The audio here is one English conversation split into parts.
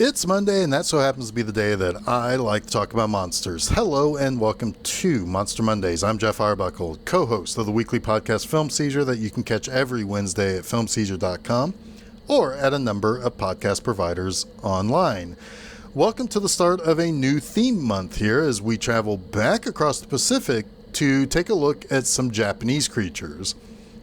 It's Monday, and that so happens to be the day that I like to talk about monsters. Hello, and welcome to Monster Mondays. I'm Jeff Arbuckle, co-host of the weekly podcast Film Seizure that you can catch every Wednesday at filmseizure.com or at a number of podcast providers online. Welcome to the start of a new theme month here as we travel back across the Pacific to take a look at some Japanese creatures.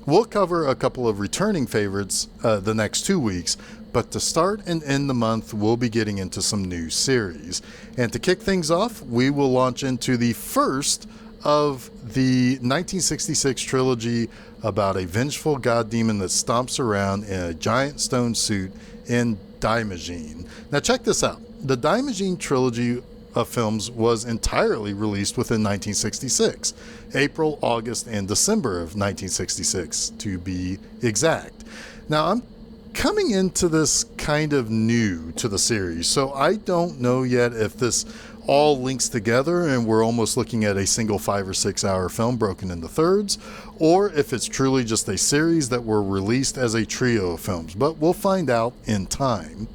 We'll cover a couple of returning favorites the next 2 weeks, but to start and end the month, we'll be getting into some new series. And to kick things off, we will launch into the first of the 1966 trilogy about a vengeful god demon that stomps around in a giant stone suit in Daimajin. Now check this out. The Daimajin trilogy of films was entirely released within 1966. April, August, and December of 1966, to be exact. Now, I'm coming into this kind of new to the series, so I don't know yet if this all links together and we're almost looking at a single 5 or 6 hour film broken into thirds, or if it's truly just a series that were released as a trio of films, but we'll find out in time.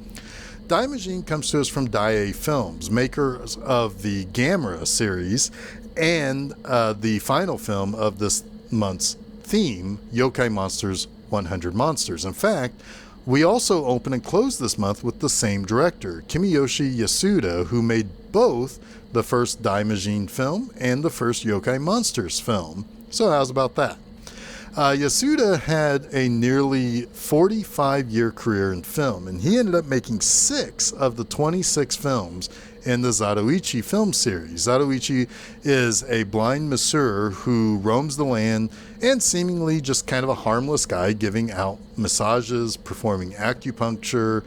Daimajin comes to us from Daiei Films, makers of the Gamera series and the final film of this month's theme, Yokai Monsters 100 Monsters. In fact, we also open and close this month with the same director, Kiyoshi Yasuda, who made both the first Daimajin film and the first Yokai Monsters film. So how's about that? Yasuda had a nearly 45-year career in film, and he ended up making 6 of the 26 films in the Zatoichi film series. Zatoichi is a blind masseur who roams the land and seemingly just kind of a harmless guy giving out massages, performing acupuncture,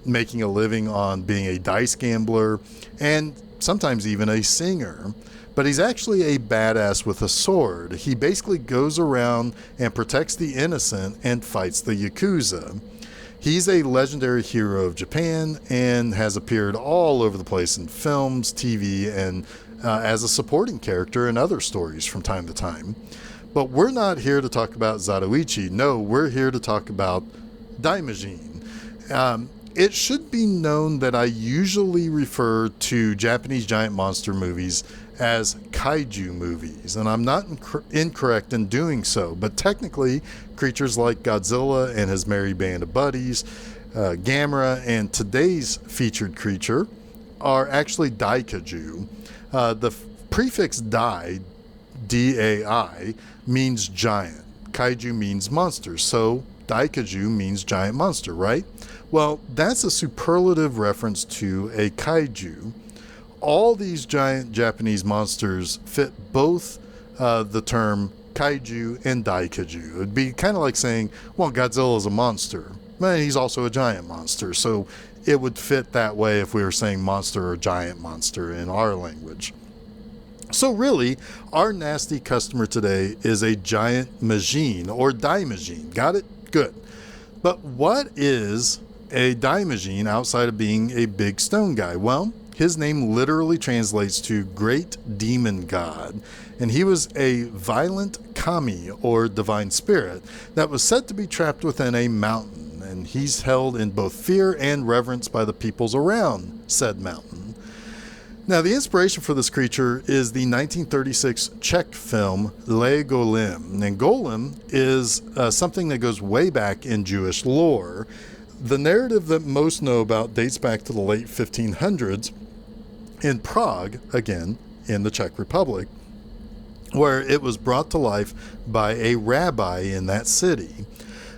making a living on being a dice gambler, and sometimes even a singer. But he's actually a badass with a sword. He basically goes around and protects the innocent and fights the Yakuza. He's a legendary hero of Japan and has appeared all over the place in films, TV, and as a supporting character in other stories from time to time. But we're not here to talk about Zatoichi. No, we're here to talk about Daimajin. It should be known that I usually refer to Japanese giant monster movies as kaiju movies, and I'm not incorrect in doing so, but technically creatures like Godzilla and his merry band of buddies, Gamera, and today's featured creature are actually daikaiju. The prefix dai, D-A-I, means giant. Kaiju means monster, so daikaiju means giant monster, right? Well, that's a superlative reference to a kaiju. All these giant Japanese monsters fit both the term kaiju and daikaiju. It'd be kind of like saying, well, Godzilla is a monster. Well, he's also a giant monster. So it would fit that way if we were saying monster or giant monster in our language. So really, our nasty customer today is a giant Majin or Daimajin. Got it? Good. But what is a Daimajin outside of being a big stone guy? Well, his name literally translates to Great Demon God, and he was a violent kami, or divine spirit, that was said to be trapped within a mountain, and he's held in both fear and reverence by the peoples around said mountain. Now, the inspiration for this creature is the 1936 Czech film Le Golem, and Golem is something that goes way back in Jewish lore. The narrative that most know about dates back to the late 1500s in Prague, again, in the Czech Republic, where it was brought to life by a rabbi in that city.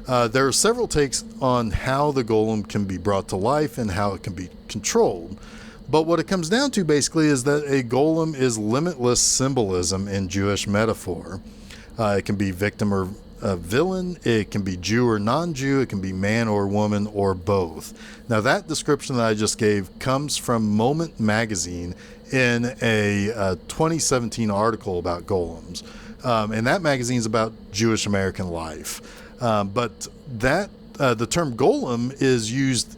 There are several takes on how the golem can be brought to life and how it can be controlled. But what it comes down to basically is that a golem is limitless symbolism in Jewish metaphor. It can be victim or a villain, it can be Jew or non-Jew, it can be man or woman or both. Now that description that I just gave comes from Moment magazine in a 2017 article about golems. And that magazine is about Jewish American life. But that the term golem is used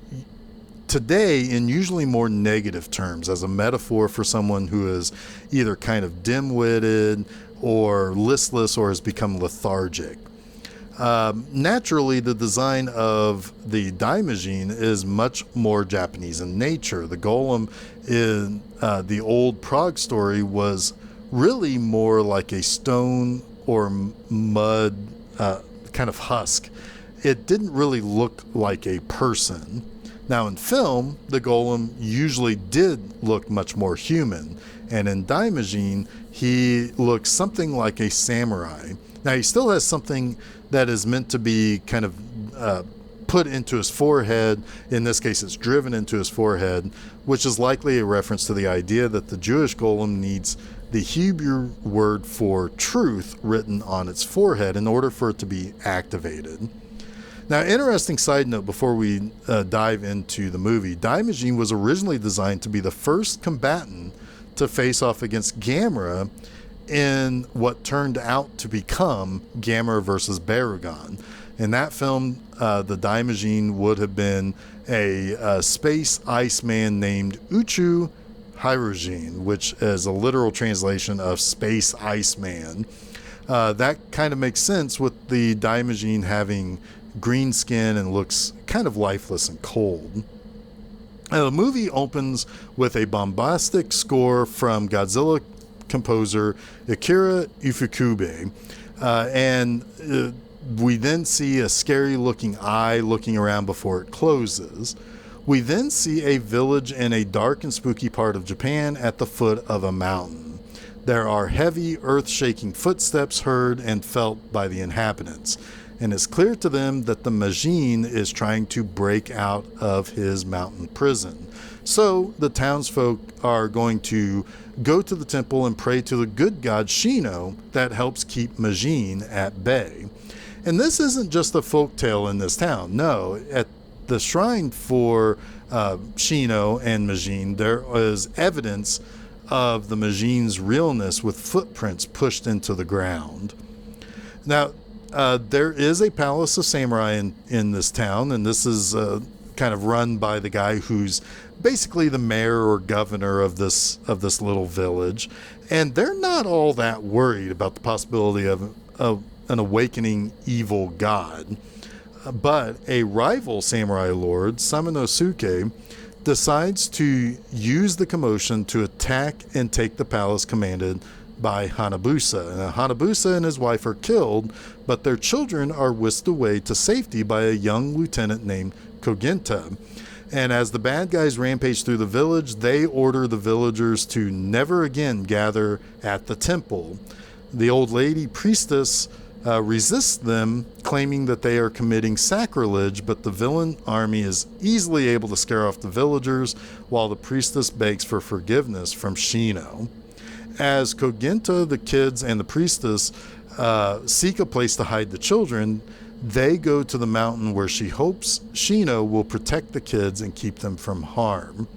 today in usually more negative terms as a metaphor for someone who is either kind of dim-witted or listless or has become lethargic. Naturally, the design of the Daimajin is much more Japanese in nature. The golem in the old Prague story was really more like a stone or mud kind of husk. It didn't really look like a person. Now in film, the golem usually did look much more human, and in Daimajin, he looks something like a samurai. Now he still has something that is meant to be kind of put into his forehead. In this case, it's driven into his forehead, which is likely a reference to the idea that the Jewish golem needs the Hebrew word for truth written on its forehead in order for it to be activated. Now, interesting side note before we dive into the movie, Daimajin was originally designed to be the first combatant to face off against Gamera in what turned out to become Gamera versus Barugon. In that film, the Daimajin would have been a space iceman named Uchu Hirojin, which is a literal translation of space iceman. That kind of makes sense with the Daimajin having green skin and looks kind of lifeless and cold. Now, the movie opens with a bombastic score from Godzilla composer Akira Ifukube, and we then see a scary looking eye looking around before it closes. We then see a village in a dark and spooky part of Japan at the foot of a mountain. There are heavy earth-shaking footsteps heard and felt by the inhabitants, and it's clear to them that the Majin is trying to break out of his mountain prison. So the townsfolk are going to go to the temple and pray to the good god Shino that helps keep Majin at bay. And this isn't just a folk tale in this town. No, at the shrine for Shino and Majin, there is evidence of the Majin's realness with footprints pushed into the ground. Now, there is a palace of samurai in this town, and this is kind of run by the guy who's basically the mayor or governor of this little village. And they're not all that worried about the possibility of an awakening evil god. But a rival samurai lord, Samanosuke, decides to use the commotion to attack and take the palace commanded by Hanabusa. Now, Hanabusa and his wife are killed, but their children are whisked away to safety by a young lieutenant named Kogenta. And as the bad guys rampage through the village, they order the villagers to never again gather at the temple. The old lady priestess resists them, claiming that they are committing sacrilege, but the villain army is easily able to scare off the villagers while the priestess begs for forgiveness from Shino. As Kogenta, the kids, and the priestess seek a place to hide the children, they go to the mountain where she hopes Shino will protect the kids and keep them from harm.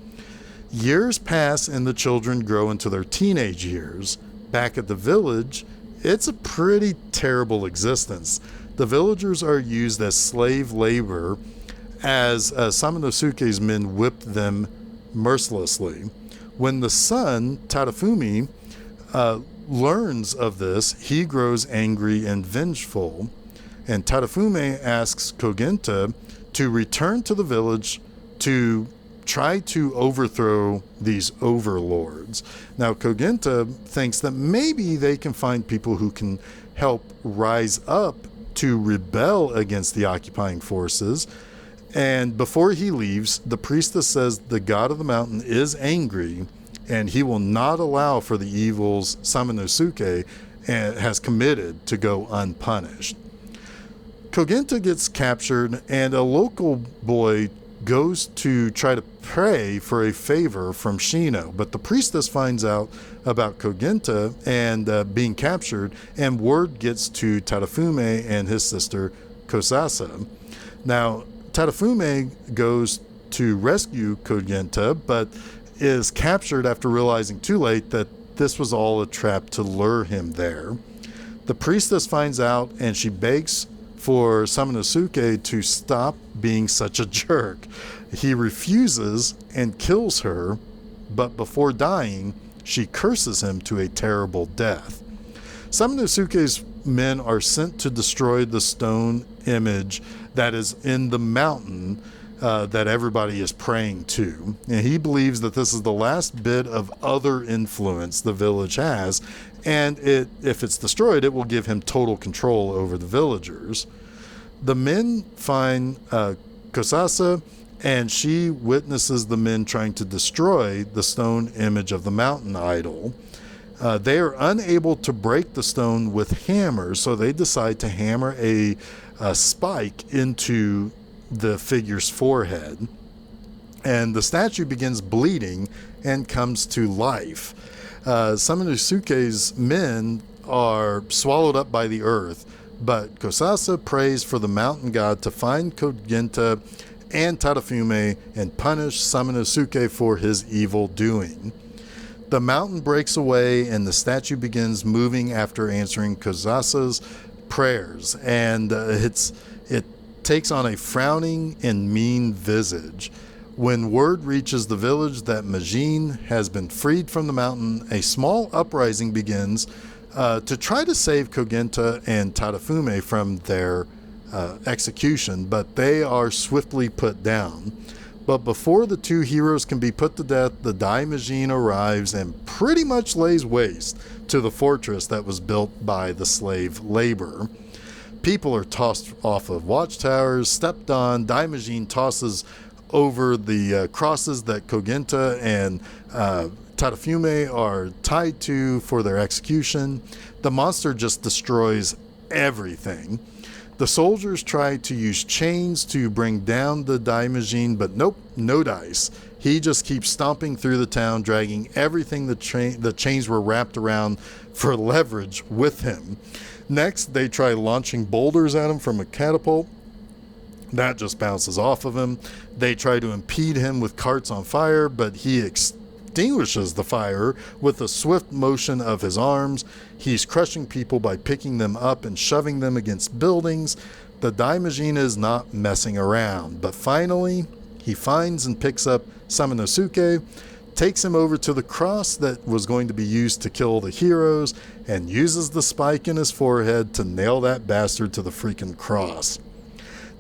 Years pass and the children grow into their teenage years. Back at the village, it's a pretty terrible existence. The villagers are used as slave labor as Samanosuke's men whipped them mercilessly. When the son, Tadafumi, learns of this, he grows angry and vengeful. And Tadafume asks Kogenta to return to the village to try to overthrow these overlords. Now, Kogenta thinks that maybe they can find people who can help rise up to rebel against the occupying forces. And before he leaves, the priestess says the god of the mountain is angry and he will not allow for the evils Samanosuke has committed to go unpunished. Kogenta gets captured, and a local boy goes to try to pray for a favor from Shino, but the priestess finds out about Kogenta and being captured, and word gets to Tadafume and his sister Kosasa. Now, Tadafume goes to rescue Kogenta, but is captured after realizing too late that this was all a trap to lure him there. The priestess finds out, and she begs for Samanosuke to stop being such a jerk. He refuses and kills her, but before dying, she curses him to a terrible death. Samanosuke's men are sent to destroy the stone image that is in the mountain that everybody is praying to. And he believes that this is the last bit of other influence the village has, and if it's destroyed, it will give him total control over the villagers. The men find Kosasa, and she witnesses the men trying to destroy the stone image of the mountain idol. They are unable to break the stone with hammers, so they decide to hammer a spike into the figure's forehead. And the statue begins bleeding and comes to life. Samanosuke's men are swallowed up by the earth, but Kosasa prays for the mountain god to find Kogenta and Tadafume and punish Samanosuke for his evil doing. The mountain breaks away and the statue begins moving after answering Kosasa's prayers, and it takes on a frowning and mean visage. When word reaches the village that Majin has been freed from the mountain, a small uprising begins to try to save Kogenta and Tadafume from their execution, but they are swiftly put down. But before the two heroes can be put to death, the Daimajin arrives and pretty much lays waste to the fortress that was built by the slave labor. People are tossed off of watchtowers, stepped on. Daimajin tosses over the crosses that Kogenta and Tadafume are tied to for their execution. The monster just destroys everything. The soldiers try to use chains to bring down the Daimajin, but nope, no dice. He just keeps stomping through the town, dragging everything the chains were wrapped around for leverage with him. Next, they try launching boulders at him from a catapult. That just bounces off of him. They try to impede him with carts on fire, but he extinguishes the fire with a swift motion of his arms. He's crushing people by picking them up and shoving them against buildings. The Daimajin is not messing around, but finally, he finds and picks up Samanosuke, takes him over to the cross that was going to be used to kill the heroes, and uses the spike in his forehead to nail that bastard to the freaking cross.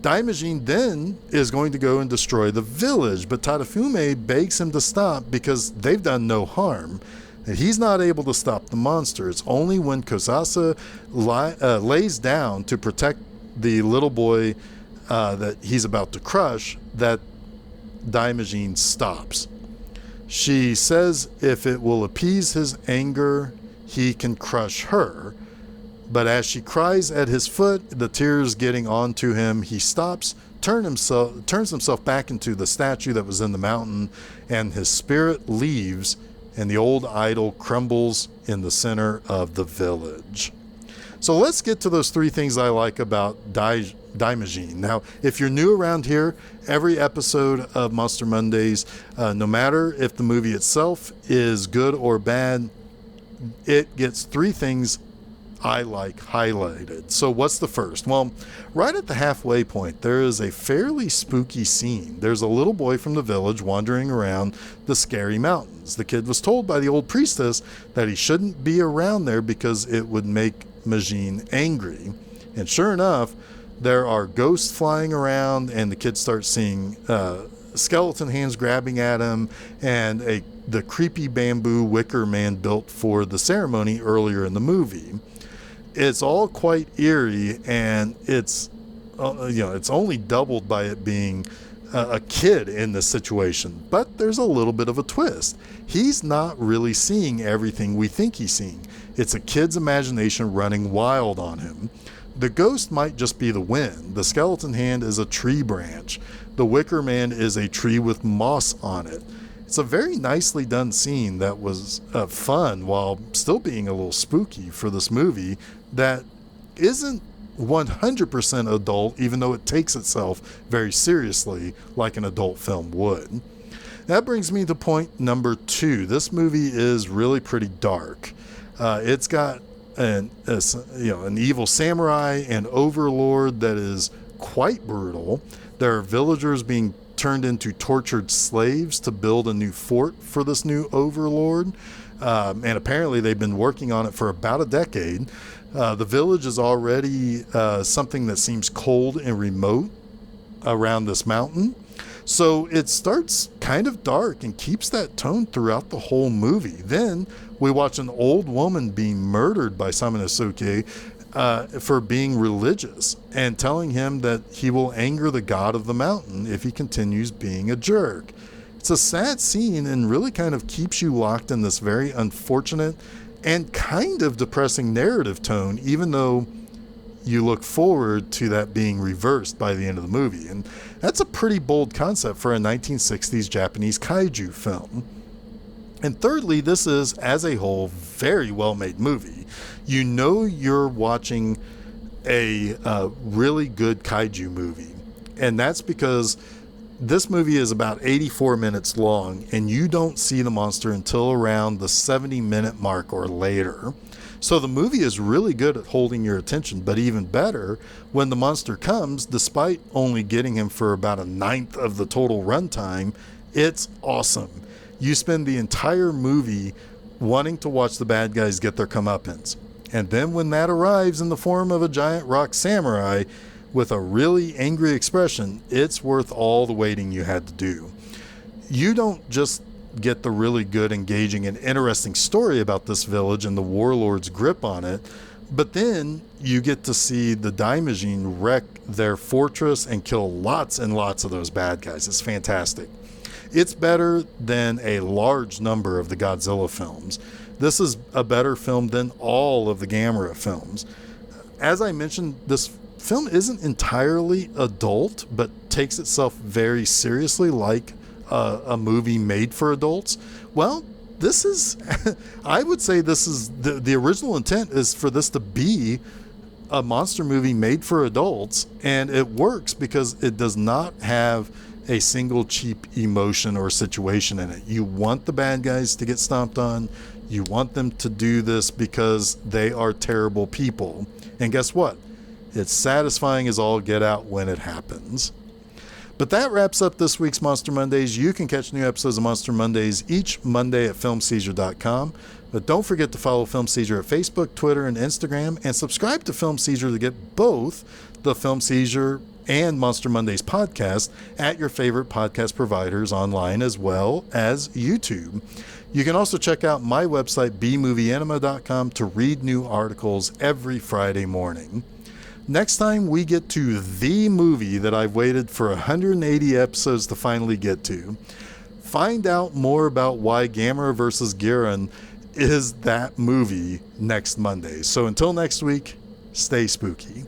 Daimajin then is going to go and destroy the village, but Tadafume begs him to stop because they've done no harm. And he's not able to stop the monster. It's only when Kosasa lays down to protect the little boy that he's about to crush that Daimajin stops. She says if it will appease his anger, he can crush her. But as she cries at his foot, the tears getting onto him, he stops, turns himself back into the statue that was in the mountain, and his spirit leaves, and the old idol crumbles in the center of the village. So let's get to those three things I like about Daimajin. Now, if you're new around here, every episode of Monster Mondays, no matter if the movie itself is good or bad, it gets three things I like highlighted. So what's the first? Well, right at the halfway point, there is a fairly spooky scene. There's a little boy from the village wandering around the scary mountains. The kid was told by the old priestess that he shouldn't be around there because it would make Majin angry. And sure enough, there are ghosts flying around, and the kid starts seeing skeleton hands grabbing at him, and the creepy bamboo wicker man built for the ceremony earlier in the movie. It's all quite eerie, and it's only doubled by it being a kid in this situation. But there's a little bit of a twist. He's not really seeing everything we think he's seeing. It's a kid's imagination running wild on him. The ghost might just be the wind. The skeleton hand is a tree branch. The wicker man is a tree with moss on it. It's a very nicely done scene that was fun while still being a little spooky for this movie that isn't 100% adult, even though it takes itself very seriously like an adult film would. That brings me to point number 2. This movie is really pretty dark. It's got an evil samurai and overlord that is quite brutal. There are villagers being turned into tortured slaves to build a new fort for this new overlord. And apparently they've been working on it for about a decade. The village is already something that seems cold and remote around this mountain. So it starts kind of dark and keeps that tone throughout the whole movie. Then we watch an old woman being murdered by Samanosuke for being religious and telling him that he will anger the god of the mountain if he continues being a jerk. It's a sad scene and really kind of keeps you locked in this very unfortunate and kind of depressing narrative tone, even though you look forward to that being reversed by the end of the movie. And that's a pretty bold concept for a 1960s Japanese kaiju film. And thirdly, this is, as a whole, very well-made movie. You know you're watching a really good kaiju movie. And that's because this movie is about 84 minutes long, and you don't see the monster until around the 70-minute mark or later. So the movie is really good at holding your attention, but even better, when the monster comes, despite only getting him for about a ninth of the total runtime, it's awesome. You spend the entire movie wanting to watch the bad guys get their comeuppance. And then when that arrives in the form of a giant rock samurai with a really angry expression, it's worth all the waiting you had to do. You don't just get the really good, engaging, and interesting story about this village and the warlord's grip on it, but then you get to see the Daimajin wreck their fortress and kill lots and lots of those bad guys. It's fantastic. It's better than a large number of the Godzilla films. This is a better film than all of the Gamera films. As I mentioned, this film isn't entirely adult, but takes itself very seriously, like a movie made for adults. Well, this is, I would say this is, the original intent is for this to be a monster movie made for adults, and it works because it does not have a single cheap emotion or situation in it. You want the bad guys to get stomped on. You want them to do this because they are terrible people. And guess what? It's satisfying as all get out when it happens. But that wraps up this week's Monster Mondays. You can catch new episodes of Monster Mondays each Monday at filmseizure.com. But don't forget to follow Film Seizure at Facebook, Twitter, and Instagram, and subscribe to Film Seizure to get both the Film Seizure and Monster Mondays podcast at your favorite podcast providers online, as well as YouTube. You can also check out my website, bmovieanima.com, to read new articles every Friday morning. Next time we get to the movie that I've waited for 180 episodes to finally get to. Find out more about why Gamera vs. Giran is that movie next Monday. So until next week, stay spooky.